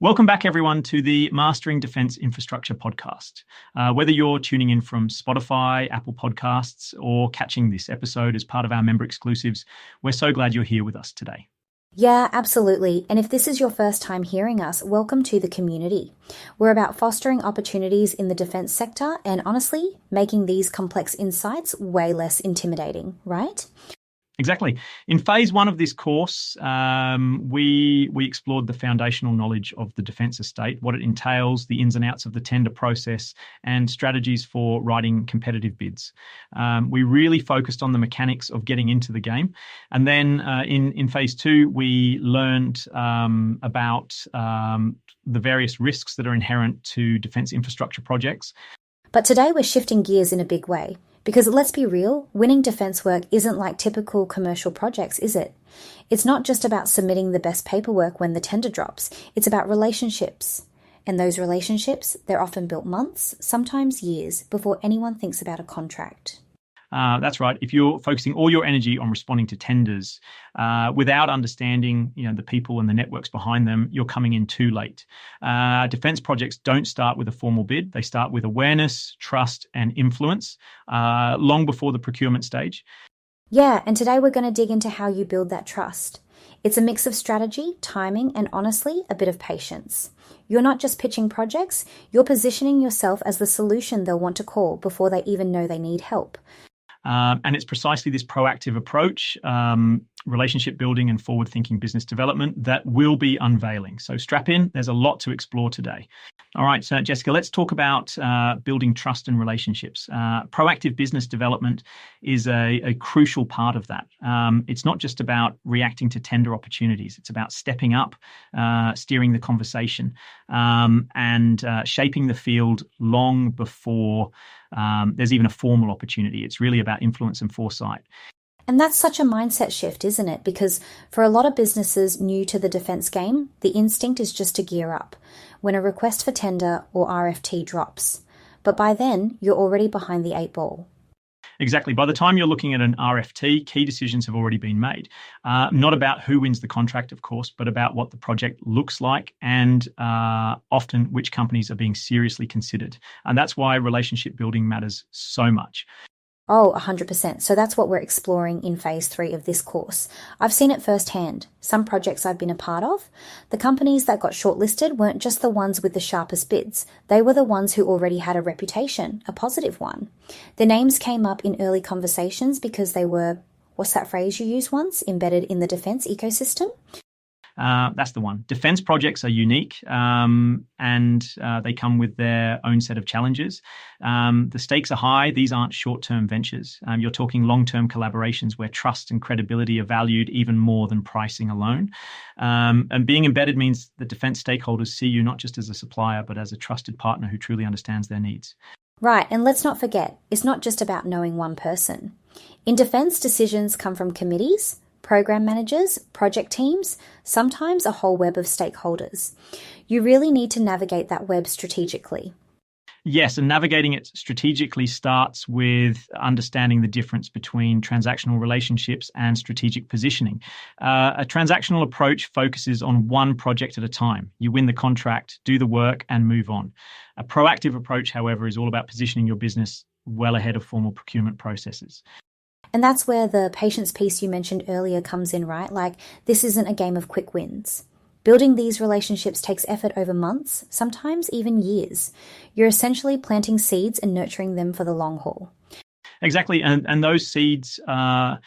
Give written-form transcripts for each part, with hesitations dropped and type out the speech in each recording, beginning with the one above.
Welcome back, everyone, to the Mastering Defence Infrastructure podcast. Whether you're tuning in from Spotify, Apple Podcasts, or catching this episode as part of our member exclusives, we're so glad you're here with us today. Yeah, absolutely. And if this is your first time hearing us, welcome to the community. We're about fostering opportunities in the defence sector and honestly, making these complex insights way less intimidating, right? Exactly. In phase one of this course, we explored the foundational knowledge of the defence estate, what it entails, the ins and outs of the tender process, and strategies for writing competitive bids. We really focused on the mechanics of getting into the game. And then in phase two, we learned about the various risks that are inherent to defence infrastructure projects. But today we're shifting gears in a big way. Because let's be real, winning defence work isn't like typical commercial projects, is it? It's not just about submitting the best paperwork when the tender drops. It's about relationships. And those relationships, they're often built months, sometimes years, before anyone thinks about a contract. That's right. If you're focusing all your energy on responding to tenders without understanding, the people and the networks behind them, you're coming in too late. Defence projects don't start with a formal bid. They start with awareness, trust, and influence long before the procurement stage. Yeah, and today we're going to dig into how you build that trust. It's a mix of strategy, timing, and honestly, a bit of patience. You're not just pitching projects, you're positioning yourself as the solution they'll want to call before they even know they need help. And it's precisely this proactive approach, relationship building and forward-thinking business development that we'll be unveiling. So strap in, there's a lot to explore today. All right, so Jessica, let's talk about building trust and relationships. Proactive business development is a crucial part of that. It's not just about reacting to tender opportunities. It's about stepping up, steering the conversation, and shaping the field long before there's even a formal opportunity. It's really about influence and foresight. And that's such a mindset shift, isn't it? Because for a lot of businesses new to the defence game, the instinct is just to gear up when a request for tender or RFT drops. But by then, you're already behind the 8 ball. Exactly. By the time you're looking at an RFT, key decisions have already been made. Not about who wins the contract, of course, but about what the project looks like and often which companies are being seriously considered. And that's why relationship building matters so much. Oh, 100%. So that's what we're exploring in phase 3 of this course. I've seen it firsthand. Some projects I've been a part of, the companies that got shortlisted weren't just the ones with the sharpest bids. They were the ones who already had a reputation, a positive one. Their names came up in early conversations because they were, what's that phrase you used once, embedded in the defence ecosystem? That's the one. Defence projects are unique and they come with their own set of challenges. The stakes are high. These aren't short-term ventures. You're talking long-term collaborations where trust and credibility are valued even more than pricing alone. And being embedded means that defence stakeholders see you not just as a supplier, but as a trusted partner who truly understands their needs. Right, and let's not forget, it's not just about knowing one person. In defence, decisions come from committees, program managers, project teams, sometimes a whole web of stakeholders. You really need to navigate that web strategically. Yes, and navigating it strategically starts with understanding the difference between transactional relationships and strategic positioning. A transactional approach focuses on one project at a time. You win the contract, do the work, and move on. A proactive approach, however, is all about positioning your business well ahead of formal procurement processes. And that's where the patience piece you mentioned earlier comes in, right? Like, this isn't a game of quick wins. Building these relationships takes effort over months, sometimes even years. You're essentially planting seeds and nurturing them for the long haul. Exactly, and those seeds are,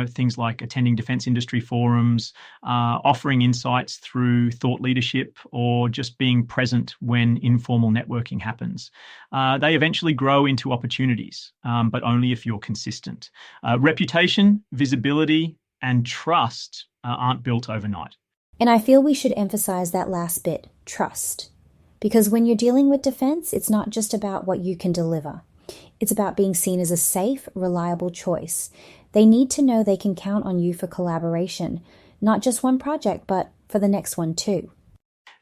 things like attending defence industry forums, offering insights through thought leadership, or just being present when informal networking happens. They eventually grow into opportunities, but only if you're consistent. Reputation, visibility, and trust aren't built overnight. And I feel we should emphasize that last bit, trust. Because when you're dealing with defence, it's not just about what you can deliver. It's about being seen as a safe, reliable choice. They need to know they can count on you for collaboration, not just one project, but for the next one too.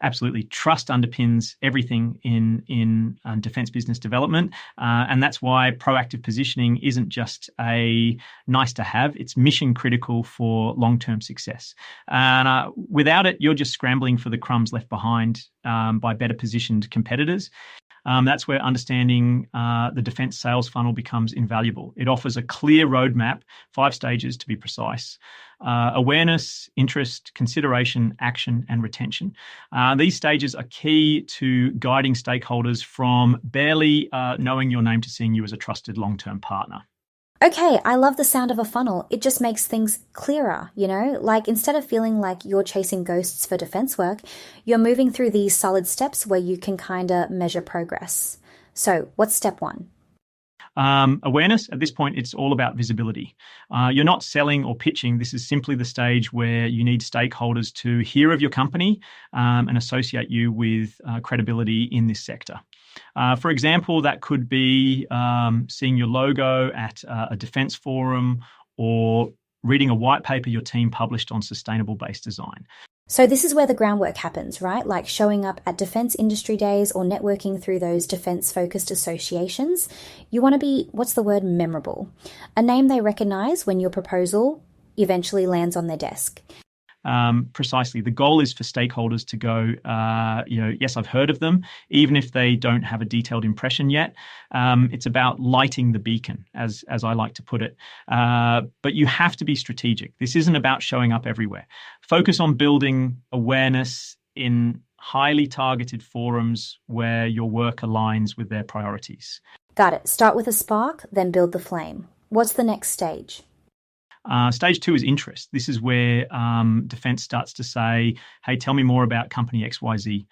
Absolutely. Trust underpins everything in defense business development. And that's why proactive positioning isn't just a nice to have, it's mission critical for long-term success. And without it, you're just scrambling for the crumbs left behind by better positioned competitors. That's where understanding the defense sales funnel becomes invaluable. It offers a clear roadmap, 5 stages to be precise: awareness, interest, consideration, action, and retention. These stages are key to guiding stakeholders from barely knowing your name to seeing you as a trusted long-term partner. Okay, I love the sound of a funnel. It just makes things clearer, Like instead of feeling like you're chasing ghosts for defense work, you're moving through these solid steps where you can kind of measure progress. So what's step 1? Awareness. At this point, it's all about visibility. You're not selling or pitching. This is simply the stage where you need stakeholders to hear of your company and associate you with credibility in this sector. For example, that could be seeing your logo at a defense forum or reading a white paper your team published on sustainable-based design. So this is where the groundwork happens, right? Like showing up at defense industry days or networking through those defense-focused associations. You want to be, memorable. A name they recognize when your proposal eventually lands on their desk. Precisely. The goal is for stakeholders to go, yes, I've heard of them, even if they don't have a detailed impression yet. It's about lighting the beacon, as I like to put it. But you have to be strategic. This isn't about showing up everywhere. Focus on building awareness in highly targeted forums where your work aligns with their priorities. Got it. Start with a spark, then build the flame. What's the next stage? Stage 2 is interest. This is where defense starts to say, hey, tell me more about company XYZ.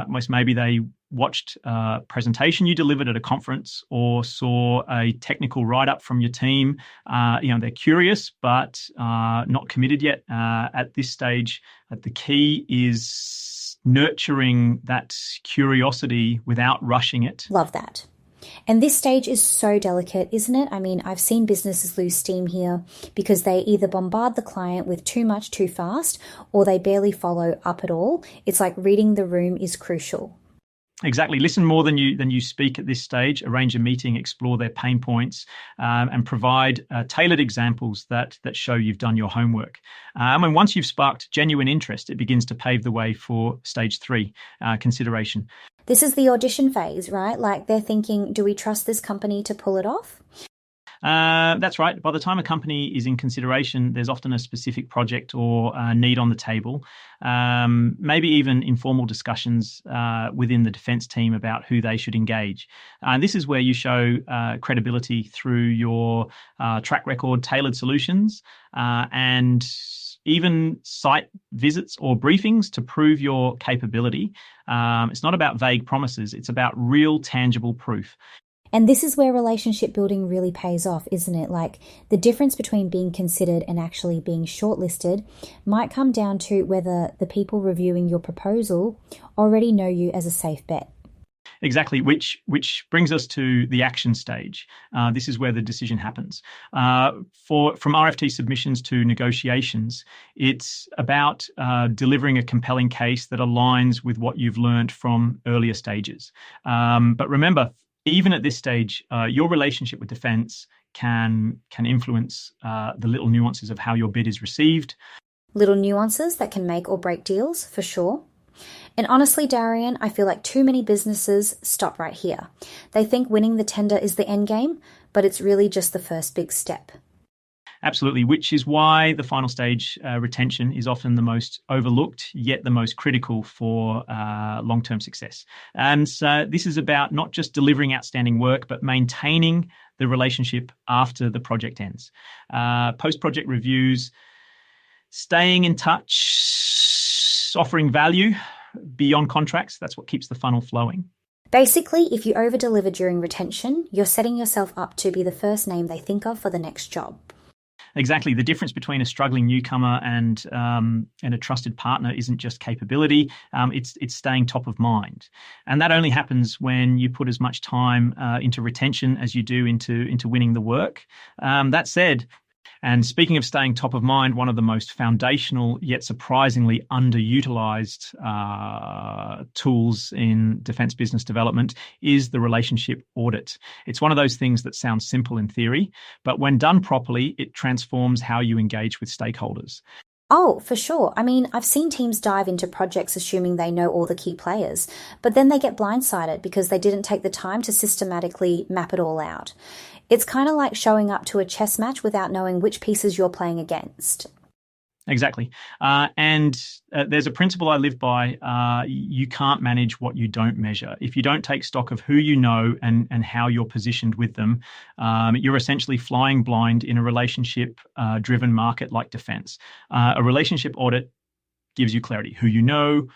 Most maybe they watched a presentation you delivered at a conference or saw a technical write-up from your team. They're curious, but not committed yet. At this stage, the key is nurturing that curiosity without rushing it. Love that. And this stage is so delicate, isn't it? I mean, I've seen businesses lose steam here because they either bombard the client with too much too fast or they barely follow up at all. It's like reading the room is crucial. Exactly. Listen more than you speak at this stage. Arrange a meeting, explore their pain points, and provide tailored examples that show you've done your homework. And once you've sparked genuine interest, it begins to pave the way for stage 3, consideration. This is the audition phase, right? Like they're thinking, do we trust this company to pull it off? That's right. By the time a company is in consideration, there's often a specific project or need on the table, maybe even informal discussions within the defence team about who they should engage. And this is where you show credibility through your track record, tailored solutions, and even site visits or briefings to prove your capability. It's not about vague promises. It's about real, tangible proof. And this is where relationship building really pays off, isn't it? Like the difference between being considered and actually being shortlisted might come down to whether the people reviewing your proposal already know you as a safe bet. Exactly, which brings us to the action stage. This is where the decision happens. From RFT submissions to negotiations, it's about delivering a compelling case that aligns with what you've learned from earlier stages. But remember, even at this stage, your relationship with defence can influence the little nuances of how your bid is received. Little nuances that can make or break deals, for sure. And honestly, Darian, I feel like too many businesses stop right here. They think winning the tender is the end game, but it's really just the first big step. Absolutely, which is why the final stage, retention, is often the most overlooked, yet the most critical for long-term success. And so this is about not just delivering outstanding work, but maintaining the relationship after the project ends. Post-project reviews, staying in touch, offering value beyond contracts, that's what keeps the funnel flowing. Basically, if you over-deliver during retention, you're setting yourself up to be the first name they think of for the next job. Exactly. The difference between a struggling newcomer and a trusted partner isn't just capability, it's staying top of mind. And that only happens when you put as much time into retention as you do into winning the work. That said, And speaking of staying top of mind, one of the most foundational yet surprisingly underutilized tools in defense business development is the relationship audit. It's one of those things that sounds simple in theory, but when done properly, it transforms how you engage with stakeholders. Oh, for sure. I mean, I've seen teams dive into projects assuming they know all the key players, but then they get blindsided because they didn't take the time to systematically map it all out. It's kind of like showing up to a chess match without knowing which pieces you're playing against. Exactly. And there's a principle I live by. You can't manage what you don't measure. If you don't take stock of who you know and how you're positioned with them, you're essentially flying blind in a relationship-driven market like defense. A relationship audit gives you clarity, who you know,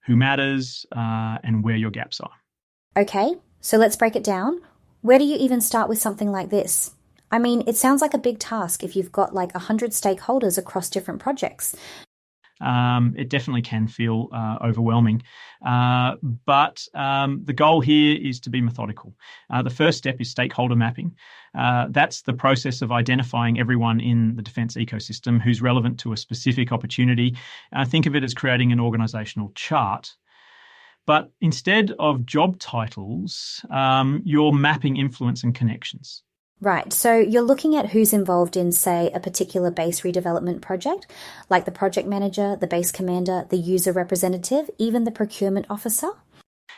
who matters, and where your gaps are. Okay, so let's break it down. Where do you even start with something like this? I mean, it sounds like a big task if you've got like 100 stakeholders across different projects. It definitely can feel overwhelming. But the goal here is to be methodical. The first step is stakeholder mapping. That's the process of identifying everyone in the defense ecosystem who's relevant to a specific opportunity. Think of it as creating an organizational chart. But instead of job titles, you're mapping influence and connections. Right, so you're looking at who's involved in, say, a particular base redevelopment project, like the project manager, the base commander, the user representative, even the procurement officer?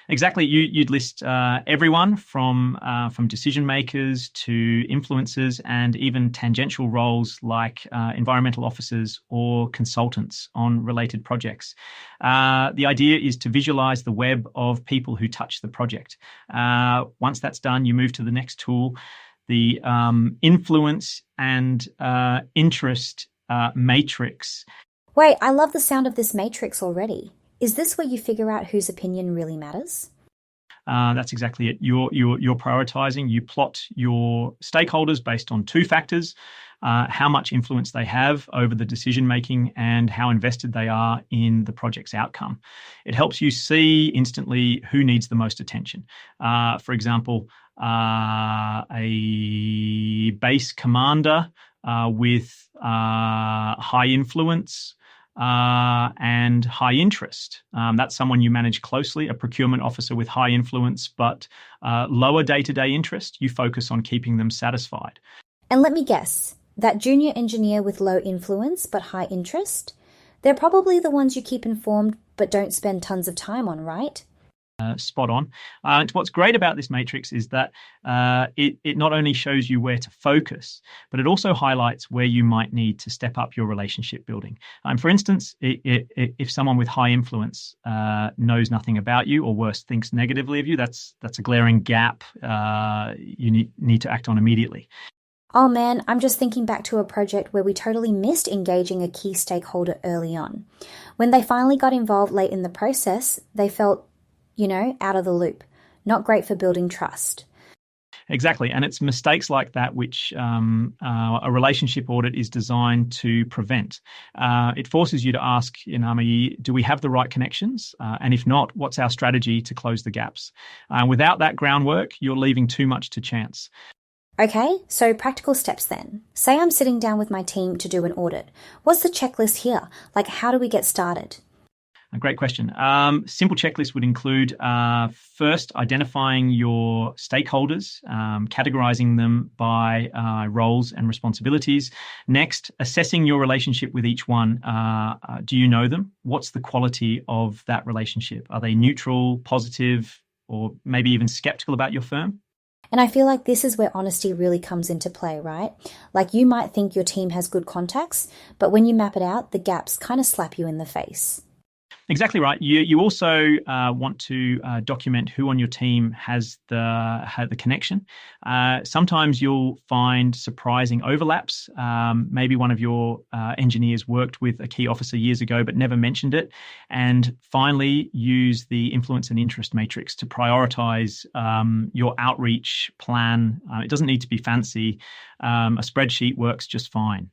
Exactly. You'd list everyone from decision makers to influencers and even tangential roles like environmental officers or consultants on related projects. The idea is to visualize the web of people who touch the project. Once that's done, you move to the next tool, the influence and interest matrix. Wait, I love the sound of this matrix already. Is this where you figure out whose opinion really matters? That's exactly it. You're prioritizing. You plot your stakeholders based on two factors: how much influence they have over the decision making and how invested they are in the project's outcome. It helps you see instantly who needs the most attention. For example, a base commander with high influence and high interest. That's someone you manage closely. A procurement officer with high influence but lower day-to-day interest, you focus on keeping them satisfied. And let me guess, that junior engineer with low influence but high interest, they're probably the ones you keep informed but don't spend tons of time on, right? Spot on. What's great about this matrix is that it not only shows you where to focus, but it also highlights where you might need to step up your relationship building. For instance, if someone with high influence knows nothing about you, or worse, thinks negatively of you, that's a glaring gap you need to act on immediately. Oh man, I'm just thinking back to a project where we totally missed engaging a key stakeholder early on. When they finally got involved late in the process, they felt out of the loop. Not great for building trust. Exactly. And it's mistakes like that which a relationship audit is designed to prevent. It forces you to ask, do we have the right connections? And if not, what's our strategy to close the gaps? Without that groundwork, you're leaving too much to chance. Okay, so practical steps then. Say I'm sitting down with my team to do an audit. What's the checklist here? Like, how do we get started? A great question. Simple checklist would include first identifying your stakeholders, categorizing them by roles and responsibilities. Next, assessing your relationship with each one. Do you know them? What's the quality of that relationship? Are they neutral, positive, or maybe even skeptical about your firm? And I feel like this is where honesty really comes into play, right? Like, you might think your team has good contacts, but when you map it out, the gaps kind of slap you in the face. Exactly right. You also want to document who on your team has the connection. Sometimes you'll find surprising overlaps. Maybe one of your engineers worked with a key officer years ago but never mentioned it. And finally, use the influence and interest matrix to prioritize your outreach plan. It doesn't need to be fancy. A spreadsheet works just fine.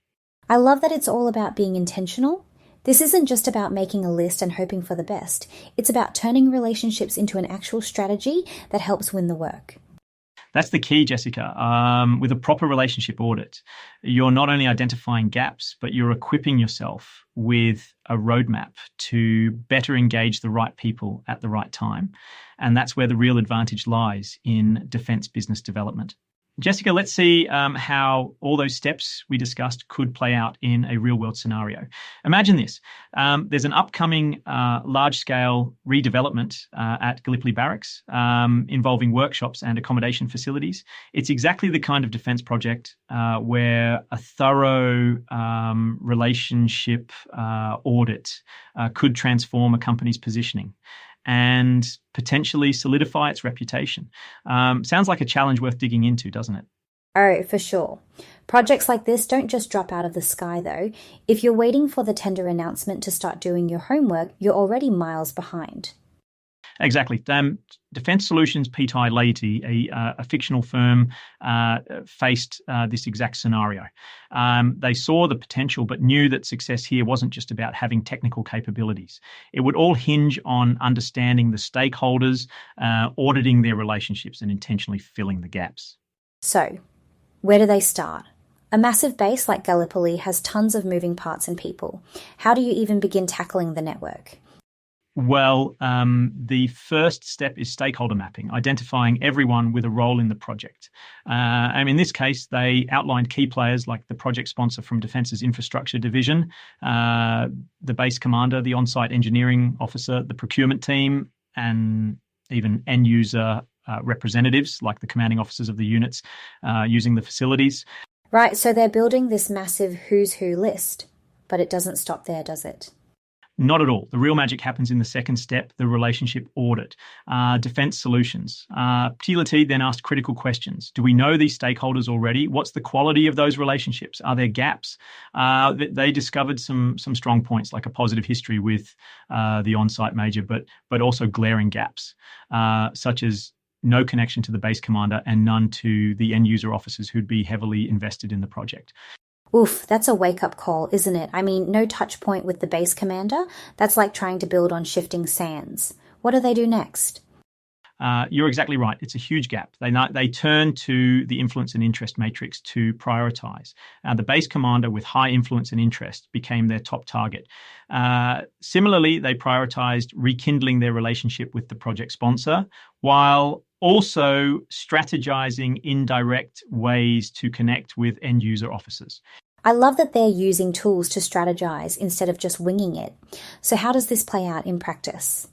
I love that it's all about being intentional. This isn't just about making a list and hoping for the best. It's about turning relationships into an actual strategy that helps win the work. That's the key, Jessica. With a proper relationship audit, you're not only identifying gaps, but you're equipping yourself with a roadmap to better engage the right people at the right time. And that's where the real advantage lies in defence business development. Jessica, let's see how all those steps we discussed could play out in a real-world scenario. Imagine this. There's an upcoming large-scale redevelopment at Gallipoli Barracks involving workshops and accommodation facilities. It's exactly the kind of defence project where a thorough relationship audit could transform a company's positioning and potentially solidify its reputation. Sounds like a challenge worth digging into, doesn't it? Oh, for sure. Projects like this don't just drop out of the sky, though. If you're waiting for the tender announcement to start doing your homework, you're already miles behind. Exactly. Defence Solutions Pti Laity, a fictional firm, faced this exact scenario. They saw the potential, but knew that success here wasn't just about having technical capabilities. It would all hinge on understanding the stakeholders, auditing their relationships, and intentionally filling the gaps. So, where do they start? A massive base like Gallipoli has tons of moving parts and people. How do you even begin tackling the network? Well, the first step is stakeholder mapping, identifying everyone with a role in the project. And in this case, they outlined key players like the project sponsor from Defence's Infrastructure Division, the base commander, the on-site engineering officer, the procurement team, and even end-user representatives like the commanding officers of the units using the facilities. Right, so they're building this massive who's who list, but it doesn't stop there, does it? Not at all. The real magic happens in the second step, the relationship audit. Defence Solutions. Pti then asked critical questions. Do we know these stakeholders already? What's the quality of those relationships? Are there gaps? They discovered some strong points, like a positive history with the on-site major, but also glaring gaps, such as no connection to the base commander and none to the end user officers who'd be heavily invested in the project. Oof, that's a wake-up call, isn't it? I mean, no touch point with the base commander. That's like trying to build on shifting sands. What do they do next? You're exactly right. It's a huge gap. They turn to the influence and interest matrix to prioritize. The base commander with high influence and interest became their top target. Similarly, they prioritized rekindling their relationship with the project sponsor while also strategizing indirect ways to connect with end user officers. I love that they're using tools to strategize instead of just winging it. So how does this play out in practice?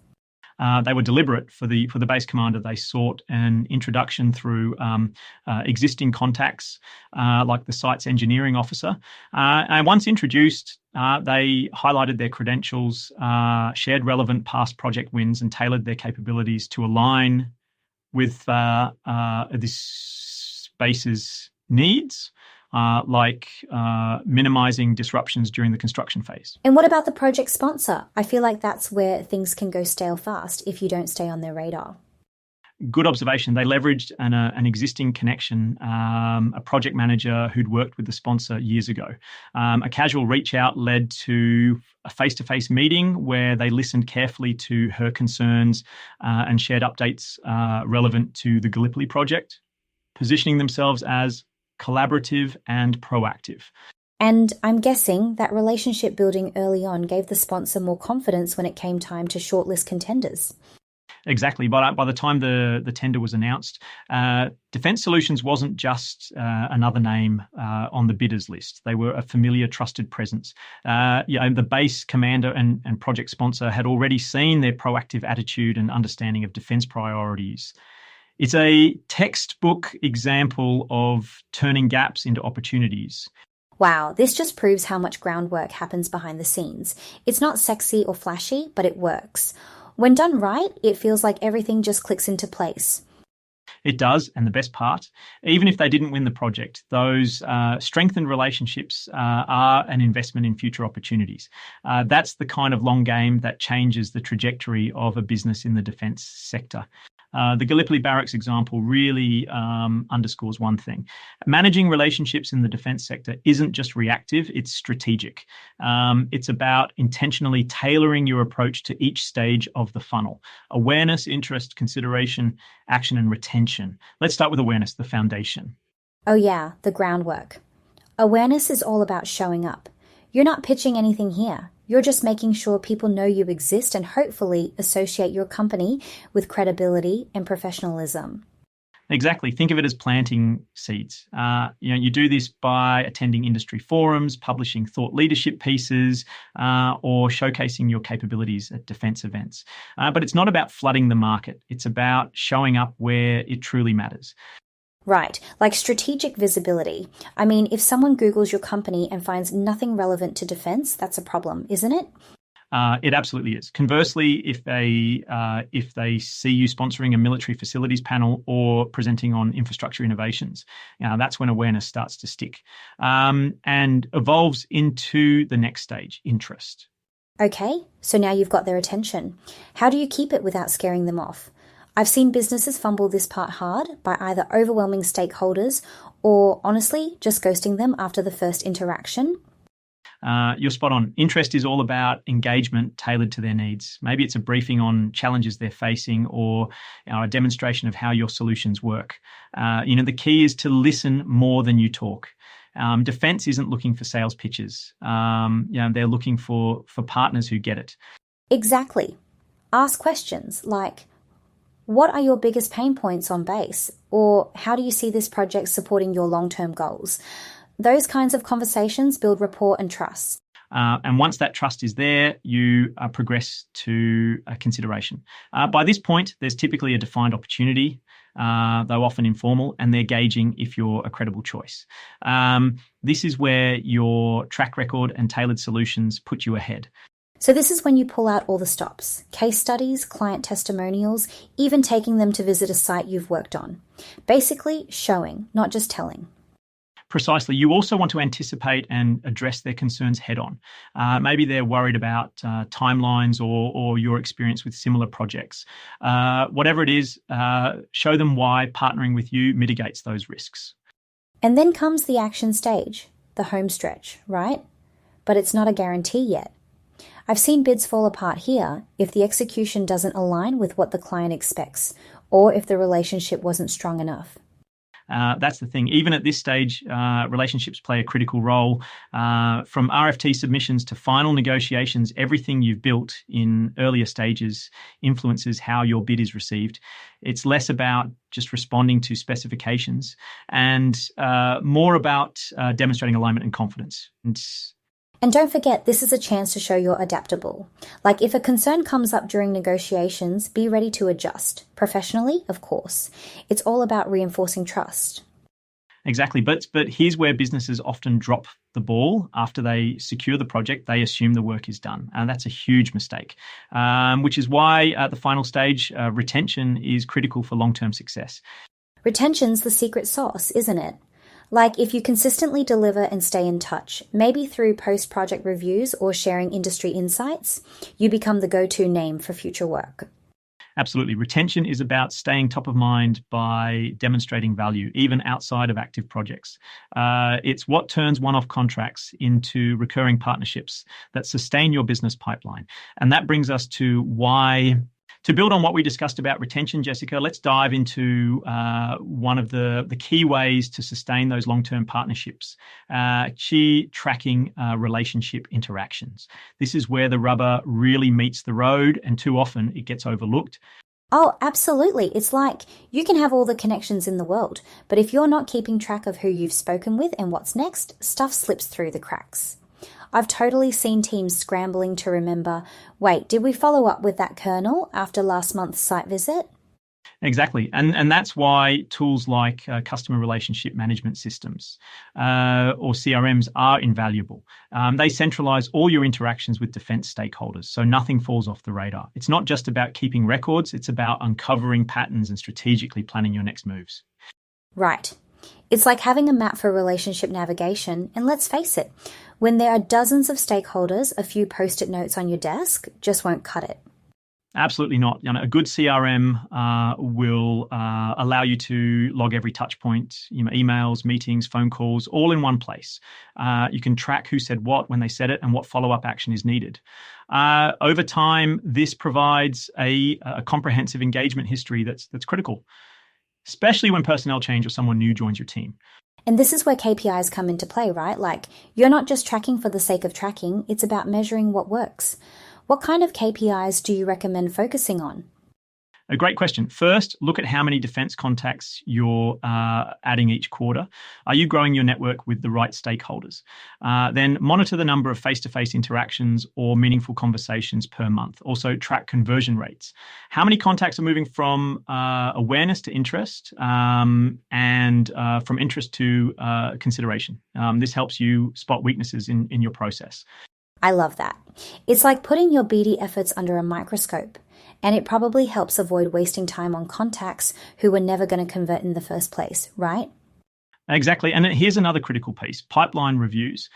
They were deliberate. For the base commander, they sought an introduction through existing contacts, like the site's engineering officer. And once introduced, they highlighted their credentials, shared relevant past project wins, and tailored their capabilities to align with this space's needs, like minimizing disruptions during the construction phase. And what about the project sponsor? I feel like that's where things can go stale fast if you don't stay on their radar. Good observation. They leveraged an existing connection, a project manager who'd worked with the sponsor years ago. A casual reach out led to a face-to-face meeting where they listened carefully to her concerns and shared updates relevant to the Gallipoli project, positioning themselves as collaborative and proactive. And I'm guessing that relationship building early on gave the sponsor more confidence when it came time to shortlist contenders. Exactly. By the time the tender was announced, Defence Solutions wasn't just another name on the bidders list. They were a familiar, trusted presence. The base commander and project sponsor had already seen their proactive attitude and understanding of defence priorities. It's a textbook example of turning gaps into opportunities. Wow, this just proves how much groundwork happens behind the scenes. It's not sexy or flashy, but it works. When done right, it feels like everything just clicks into place. It does, and the best part, even if they didn't win the project, those strengthened relationships are an investment in future opportunities. That's the kind of long game that changes the trajectory of a business in the defence sector. The Gallipoli Barracks example really underscores one thing. Managing relationships in the defence sector isn't just reactive, it's strategic. It's about intentionally tailoring your approach to each stage of the funnel. Awareness, interest, consideration, action, and retention. Let's start with awareness, the foundation. Oh yeah, the groundwork. Awareness is all about showing up. You're not pitching anything here. You're just making sure people know you exist and hopefully associate your company with credibility and professionalism. Exactly. Think of it as planting seeds. You do this by attending industry forums, publishing thought leadership pieces, or showcasing your capabilities at defence events. But it's not about flooding the market. It's about showing up where it truly matters. Right, like strategic visibility. I mean, if someone Googles your company and finds nothing relevant to defence, that's a problem, isn't it? It absolutely is. Conversely, if they see you sponsoring a military facilities panel or presenting on infrastructure innovations, that's when awareness starts to stick and evolves into the next stage, interest. Okay, so now you've got their attention. How do you keep it without scaring them off? I've seen businesses fumble this part hard by either overwhelming stakeholders or, honestly, just ghosting them after the first interaction. You're spot on. Interest is all about engagement tailored to their needs. Maybe it's a briefing on challenges they're facing or a demonstration of how your solutions work. The key is to listen more than you talk. Defence isn't looking for sales pitches. They're looking for partners who get it. Exactly. Ask questions like, what are your biggest pain points on base? Or how do you see this project supporting your long-term goals? Those kinds of conversations build rapport and trust. And once that trust is there, you progress to consideration. By this point, there's typically a defined opportunity, though often informal, and they're gauging if you're a credible choice. This is where your track record and tailored solutions put you ahead. So this is when you pull out all the stops, case studies, client testimonials, even taking them to visit a site you've worked on. Basically, showing, not just telling. Precisely. You also want to anticipate and address their concerns head on. Maybe they're worried about timelines or your experience with similar projects. Whatever it is, show them why partnering with you mitigates those risks. And then comes the action stage, the home stretch, right? But it's not a guarantee yet. I've seen bids fall apart here if the execution doesn't align with what the client expects or if the relationship wasn't strong enough. That's the thing. Even at this stage, relationships play a critical role. From RFT submissions to final negotiations, everything you've built in earlier stages influences how your bid is received. It's less about just responding to specifications and more about demonstrating alignment and confidence. And don't forget, this is a chance to show you're adaptable. Like if a concern comes up during negotiations, be ready to adjust. Professionally, of course. It's all about reinforcing trust. Exactly. But here's where businesses often drop the ball. After they secure the project, they assume the work is done. And that's a huge mistake, which is why at the final stage, retention is critical for long-term success. Retention's the secret sauce, isn't it? Like if you consistently deliver and stay in touch, maybe through post-project reviews or sharing industry insights, you become the go-to name for future work. Absolutely. Retention is about staying top of mind by demonstrating value, even outside of active projects. It's what turns one-off contracts into recurring partnerships that sustain your business pipeline. And that brings us to why. To build on what we discussed about retention, Jessica, let's dive into one of the key ways to sustain those long-term partnerships, tracking relationship interactions. This is where the rubber really meets the road, and too often it gets overlooked. Oh, absolutely. It's like you can have all the connections in the world, but if you're not keeping track of who you've spoken with and what's next, stuff slips through the cracks. I've totally seen teams scrambling to remember, wait, did we follow up with that colonel after last month's site visit? Exactly. And that's why tools like customer relationship management systems or CRMs are invaluable. They centralize all your interactions with defense stakeholders, so nothing falls off the radar. It's not just about keeping records, it's about uncovering patterns and strategically planning your next moves. Right. It's like having a map for relationship navigation, and let's face it, when there are dozens of stakeholders, a few post-it notes on your desk just won't cut it. Absolutely not. A good CRM will allow you to log every touch point, emails, meetings, phone calls, all in one place. You can track who said what, when they said it, and what follow-up action is needed. Over time, this provides a comprehensive engagement history that's critical, especially when personnel change or someone new joins your team. And this is where KPIs come into play, right? Like, you're not just tracking for the sake of tracking, it's about measuring what works. What kind of KPIs do you recommend focusing on? A great question. First, look at how many defense contacts you're adding each quarter. Are you growing your network with the right stakeholders? Then monitor the number of face-to-face interactions or meaningful conversations per month. Also track conversion rates. How many contacts are moving from awareness to interest and from interest to consideration? This helps you spot weaknesses in your process. I love that. It's like putting your BD efforts under a microscope, and it probably helps avoid wasting time on contacts who were never going to convert in the first place, right? Exactly. And here's another critical piece, pipeline reviews.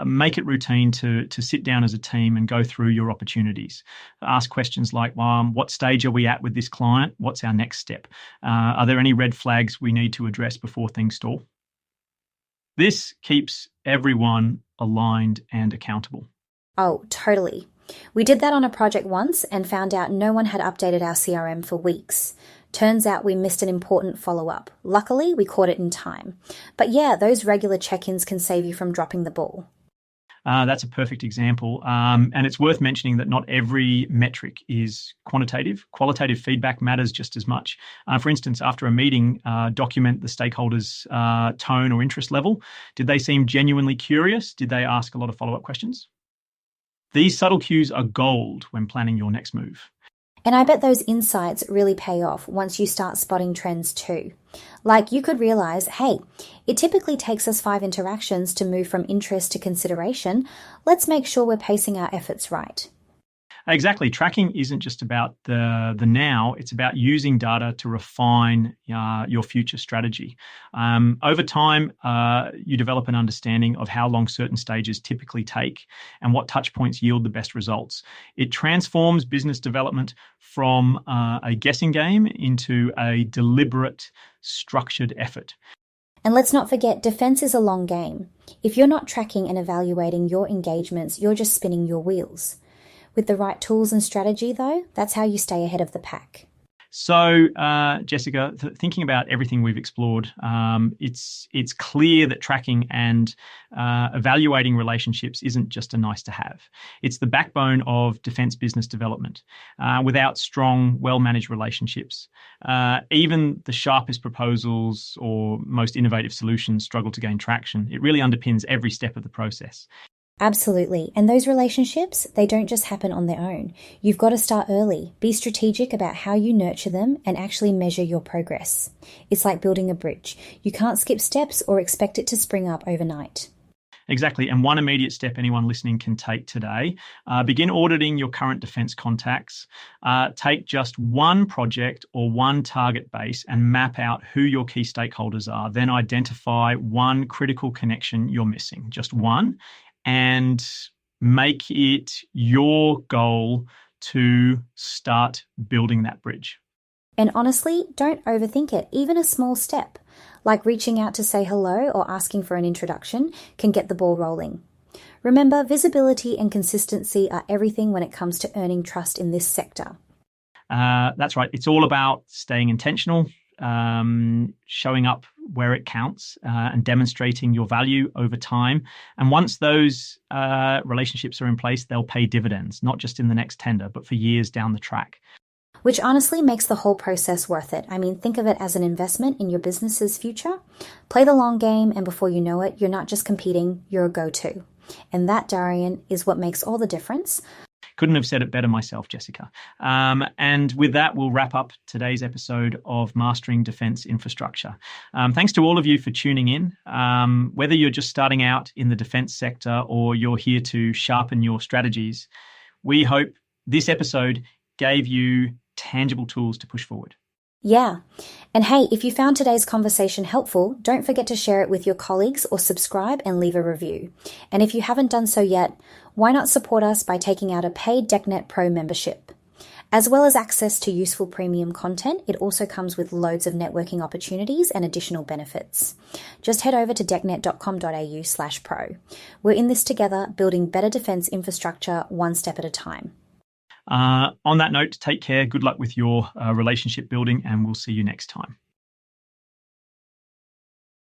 Make it routine to sit down as a team and go through your opportunities. Ask questions like, what stage are we at with this client? What's our next step? Are there any red flags we need to address before things stall? This keeps everyone aligned and accountable. Oh, totally. We did that on a project once and found out no one had updated our CRM for weeks. Turns out we missed an important follow-up. Luckily, we caught it in time. But yeah, those regular check-ins can save you from dropping the ball. That's a perfect example. And it's worth mentioning that not every metric is quantitative. Qualitative feedback matters just as much. For instance, after a meeting, document the stakeholders' tone or interest level. Did they seem genuinely curious? Did they ask a lot of follow-up questions? These subtle cues are gold when planning your next move. And I bet those insights really pay off once you start spotting trends too. Like, you could realize, hey, it typically takes us 5 interactions to move from interest to consideration. Let's make sure we're pacing our efforts right. Exactly. Tracking isn't just about the now, it's about using data to refine your future strategy. Over time, you develop an understanding of how long certain stages typically take and what touch points yield the best results. It transforms business development from a guessing game into a deliberate, structured effort. And let's not forget, defense is a long game. If you're not tracking and evaluating your engagements, you're just spinning your wheels. With the right tools and strategy, though, that's how you stay ahead of the pack. So, Jessica, thinking about everything we've explored, it's clear that tracking and evaluating relationships isn't just a nice to have. It's the backbone of defense business development. Without strong, well-managed relationships, even the sharpest proposals or most innovative solutions struggle to gain traction. It really underpins every step of the process. Absolutely. And those relationships, they don't just happen on their own. You've got to start early. Be strategic about how you nurture them and actually measure your progress. It's like building a bridge. You can't skip steps or expect it to spring up overnight. Exactly. And one immediate step anyone listening can take today, begin auditing your current defense contacts. Take just one project or one target base and map out who your key stakeholders are. Then identify one critical connection you're missing, just one, and make it your goal to start building that bridge. And honestly, don't overthink it. Even a small step, like reaching out to say hello or asking for an introduction, can get the ball rolling. Remember, visibility and consistency are everything when it comes to earning trust in this sector. That's right. It's all about staying intentional, showing up where it counts, and demonstrating your value over time. And once those relationships are in place, they'll pay dividends, not just in the next tender, but for years down the track. Which honestly makes the whole process worth it. I mean, think of it as an investment in your business's future. Play the long game, and before you know it, you're not just competing, you're a go-to. And that, Darian, is what makes all the difference. Couldn't have said it better myself, Jessica. And with that, we'll wrap up today's episode of Mastering Defense Infrastructure. Thanks to all of you for tuning in. Whether you're just starting out in the defense sector or you're here to sharpen your strategies, we hope this episode gave you tangible tools to push forward. Yeah. And hey, if you found today's conversation helpful, don't forget to share it with your colleagues or subscribe and leave a review. And if you haven't done so yet, why not support us by taking out a paid DeckNet Pro membership? As well as access to useful premium content, it also comes with loads of networking opportunities and additional benefits. Just head over to decknet.com.au/pro. We're in this together, building better defence infrastructure one step at a time. On that note, take care. Good luck with your relationship building, and we'll see you next time.